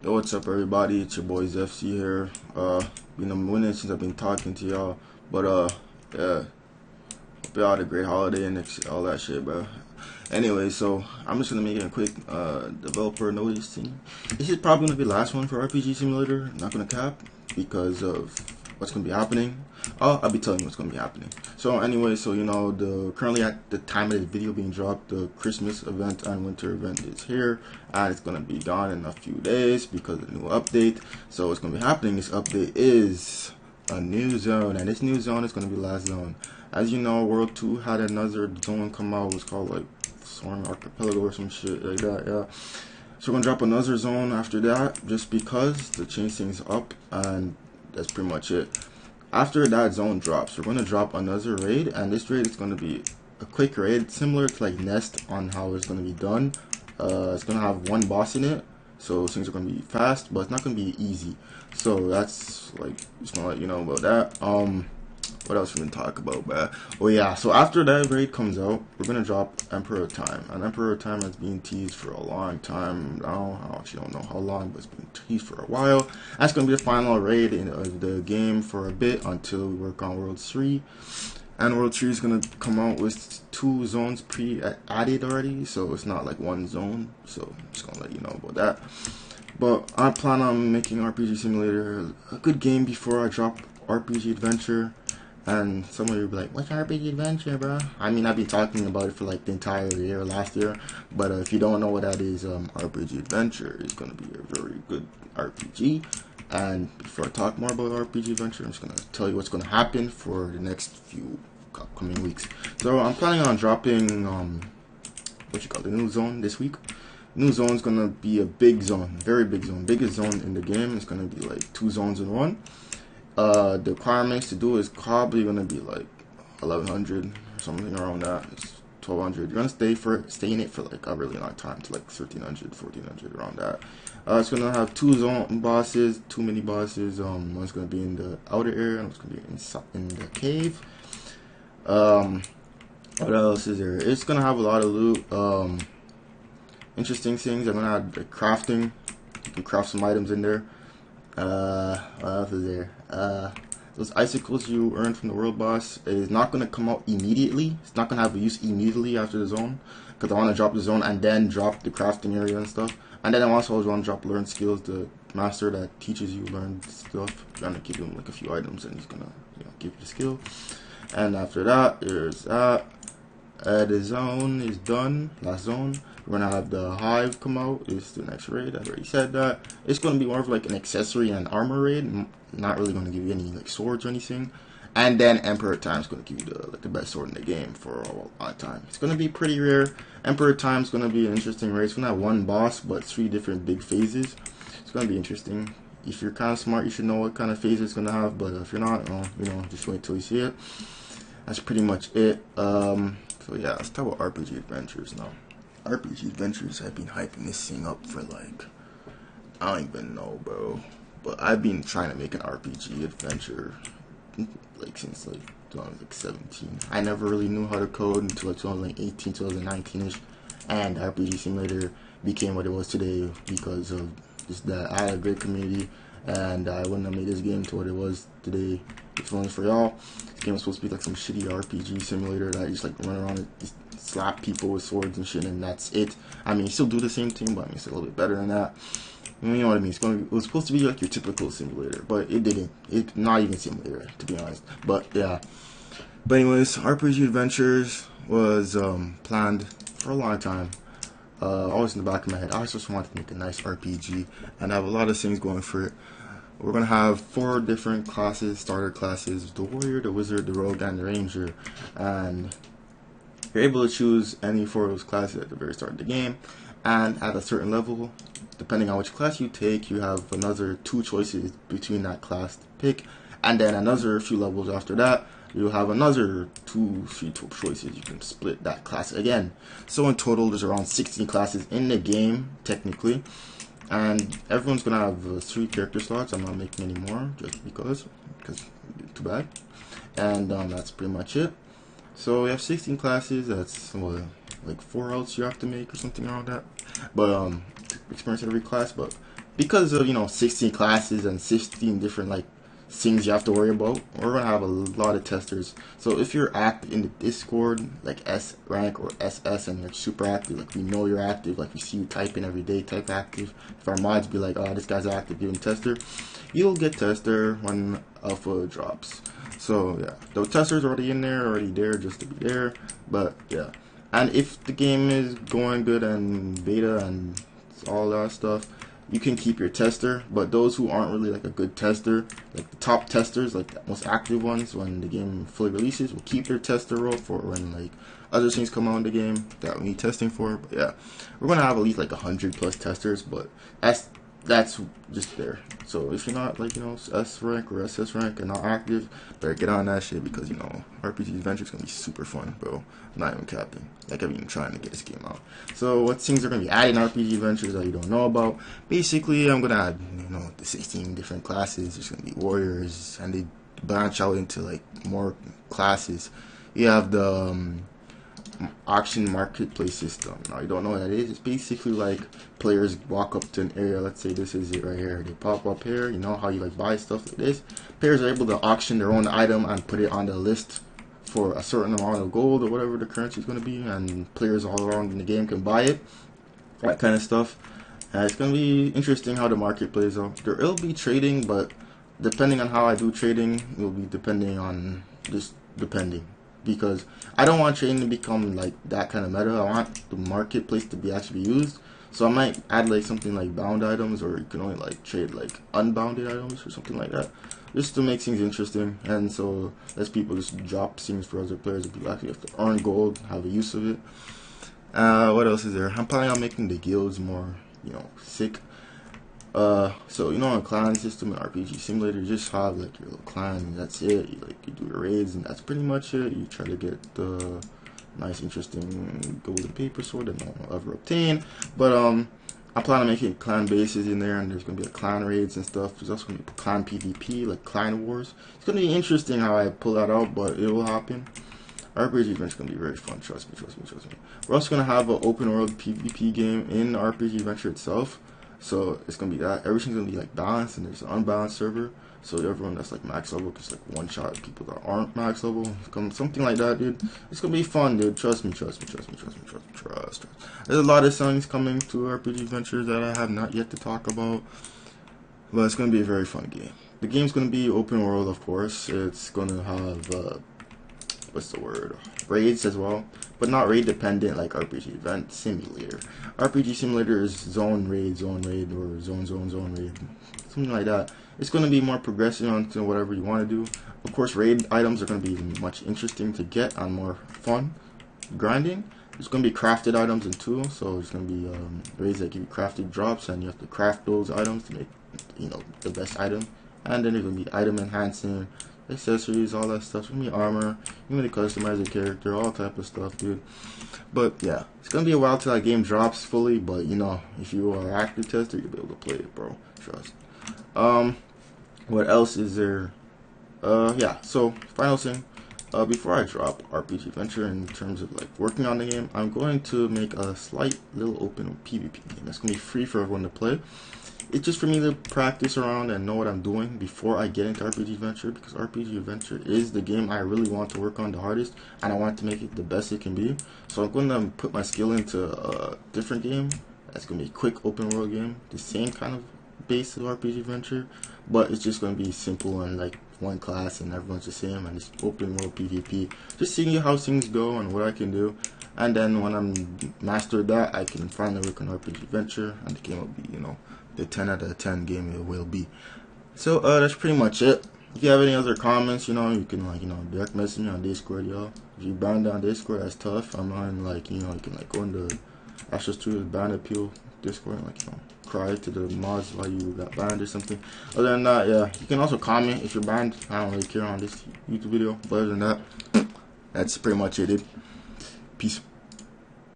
Yo, what's up, everybody? It's your boy FC here. Been a minute since I've been talking to y'all, but yeah, hope y'all had a great holiday and all that shit, bro. Anyway, so I'm just gonna make a quick developer notice thing. This is probably gonna be the last one for RPG Simulator. Not gonna cap because of what's gonna be happening. I'll be telling you what's gonna be happening. So anyway, so you know, currently at the time of the video being dropped, the Christmas event and winter event is here, and it's gonna be gone in a few days because of the new update. So what's gonna be happening? This update is a new zone, and this new zone is gonna be the last zone. As you know, World 2 had another zone come out. It was called like Soaring Archipelago or some shit like that. Yeah. So we're gonna drop another zone after that, just because to change things up, and that's pretty much it. After that zone drops, we're gonna drop another raid, and this raid is gonna be a quick raid, similar to like Nest on how it's gonna be done. It's gonna have one boss in it, so things are gonna be fast, but it's not gonna be easy. So that's like, just gonna let you know about that. What else we can talk about, bruh? Oh yeah, so after that raid comes out, we're gonna drop Emperor Time, and Emperor Time has been teased for a long time now. I actually don't know how long, but it's been teased for a while. That's gonna be the final raid in the game for a bit until we work on World 3. And World 3 is gonna come out with 2 zones pre-added already, so it's not like one zone. So I'm just gonna let you know about that. But I plan on making RPG Simulator a good game before I drop RPG Adventure. And some of you will be like, what's RPG Adventure, bro? I mean, I've been talking about it for like the entire year, last year. But if you don't know what that is, RPG Adventure is going to be a very good RPG. And before I talk more about RPG Adventure, I'm just going to tell you what's going to happen for the next few upcoming weeks. So I'm planning on dropping, the new zone this week. New zone is going to be a big zone, very big zone. Biggest zone in the game. It's going to be like 2 zones in one. The requirements to do is probably gonna be like 1100 or something around that. It's 1200. You're gonna stay in it for like a really long time, to like 1300, 1400 around that. It's gonna have 2 zone bosses, 2 mini bosses. One's gonna be in the outer area, and one's gonna be in the cave. What else is there? It's gonna have a lot of loot. Interesting things. I'm gonna have like crafting. You can craft some items in there. What else is there? Those icicles you earn from the world boss is not going to come out immediately. It's not going to have a use immediately after the zone, because I want to drop the zone and then drop the crafting area and stuff. And then I also want to drop learn skills, the master that teaches you learn stuff. I'm going to give him like a few items, and he's going to give you the skill. And after that, there's that. The zone is done. Last zone. We're gonna have the hive come out. It's the next raid. I already said that. It's gonna be more of like an accessory and armor raid. Not really gonna give you any like swords or anything. And then Emperor Time is gonna give you the best sword in the game for a long time. It's gonna be pretty rare. Emperor Time is gonna be an interesting raid. It's gonna have 1 boss but 3 different big phases. It's gonna be interesting. If you're kind of smart, you should know what kind of phase it's gonna have. But if you're not, just wait till you see it. That's pretty much it. So yeah, let's talk about RPG Adventures now. RPG Adventures, I've been hyping this thing up for like, I don't even know, bro. But I've been trying to make an RPG adventure like since like 2017. I never really knew how to code until like 2018, 2019ish, and RPG Simulator became what it was today because of just that. I had a great community, and I wouldn't have made this game to what it was today if it wasn't for y'all. This game was supposed to be like some shitty RPG simulator that I just like run around and just slap people with swords and shit, and that's it. I mean, you still do the same thing, but I mean, it's a little bit better than that. You know what I mean? It was supposed to be like your typical simulator, but it didn't. It's not even simulator, to be honest. But yeah. But anyways, RPG Adventures was planned for a long time. Always in the back of my head. I just wanted to make a nice RPG, and I have a lot of things going for it. We're gonna have 4 different classes, starter classes: the warrior, the wizard, the rogue, and the ranger. And you're able to choose any 4 of those classes at the very start of the game, and at a certain level, depending on which class you take, you have another 2 choices between that class to pick, and then another few levels after that, you'll have another 3 choices. You can split that class again. So in total, there's around 16 classes in the game, technically, and everyone's gonna have 3 character slots. I'm not making any more just because too bad. And that's pretty much it. So we have 16 classes. That's like 4 outs you have to make or something around that. But experience every class. But because of 16 classes and 16 different like things you have to worry about, we're gonna have a lot of testers. So if you're active in the Discord, like S rank or SS, and you're super active, like we know you're active, like we see you typing every day, type active. If our mods be like, oh, this guy's active, give him tester, you'll get tester when alpha drops. So yeah, the tester's already in there, already there just to be there. But yeah, and if the game is going good and beta and all that stuff, you can keep your tester. But those who aren't really like a good tester, like the top testers, like the most active ones, when the game fully releases, will keep their tester role for when like other things come out in the game that we need testing for. But yeah, we're gonna have at least like 100+ testers, but that's just there. So if you're not like S rank or SS rank and not active, better get on that shit, because RPG Adventure is gonna be super fun, bro. I'm not even capping. Like, I'm even trying to get this game out. So what things are gonna be added in RPG Adventures that you don't know about? Basically, I'm gonna add the 16 different classes. There's gonna be warriors, and they branch out into like more classes. You have the auction marketplace system. Now, you don't know what that is. It's basically like players walk up to an area. Let's say this is it right here. They pop up here. You know how you like buy stuff like this. Players are able to auction their own item and put it on the list for a certain amount of gold or whatever the currency is going to be, and players all around in the game can buy it. That kind of stuff. And it's going to be interesting how the market plays out. There will be trading, but depending on how I do trading, it will be depending on just depending. Because I don't want trading to become like that kind of meta. I want the marketplace to be actually used. So I might add like something like bound items, or you can only like trade like unbounded items or something like that, just to make things interesting. And so less people just drop things for other players, and people actually have to earn gold, have a use of it. What else is there? I'm planning on making the guilds more sick. So in clan system and RPG simulator, you just have like your little clan, and that's it. You do your raids, and that's pretty much it. You try to get the nice interesting golden paper sword that no one will ever obtain. But I plan on making clan bases in there, and there's gonna be like clan raids and stuff. There's also gonna be clan PvP, like clan wars. It's gonna be interesting how I pull that out, but it will happen. RPG Adventure is going to be very fun, trust me. We're also going to have an open world PvP game in RPG Adventure itself. So it's going to be that. Everything's going to be like balanced, and there's an unbalanced server. So everyone that's like max level just like one shot people that aren't max level. Something like that, dude. It's going to be fun, dude. Trust me. There's a lot of things coming to RPG Adventure that I have not yet to talk about. But it's going to be a very fun game. The game's going to be open world, of course. It's going to have raids as well, but not raid dependent like RPG Event Simulator. RPG Simulator is zone raid, or zone raid, something like that. It's going to be more progressive onto whatever you want to do. Of course, raid items are going to be much interesting to get and more fun grinding. There's going to be crafted items in too, so there's going to be raids that give you crafted drops, and you have to craft those items to make the best item. And then there's going to be item enhancing, accessories, all that stuff. It's gonna be armor, you gonna customize the character, all type of stuff, dude. But yeah, it's gonna be a while till that game drops fully, but if you are an active tester, you'll be able to play it, bro. Trust. What else is there? Yeah, so final thing, before I drop RPG Adventure in terms of like working on the game, I'm going to make a slight little open PvP game that's gonna be free for everyone to play. It's just for me to practice around and know what I'm doing before I get into RPG Adventure, because RPG Adventure is the game I really want to work on the hardest, and I want to make it the best it can be. So I'm going to put my skill into a different game that's going to be a quick open world game, the same kind of base of RPG Adventure, but it's just going to be simple and like one class and everyone's the same, and it's open world PvP. Just seeing how things go and what I can do. And then when I'm mastered that, I can finally work on RPG Adventure, and the game will be, the 10 out of 10 game it will be. So that's pretty much it. If you have any other comments, you can direct message me on Discord, y'all. If you banned on Discord, that's tough. I'm on you can go into Astro Studios ban appeal Discord and cry to the mods why you got banned or something. Other than that, yeah, you can also comment if you're banned. I don't really care on this YouTube video, but other than that, that's pretty much it, dude. Peace.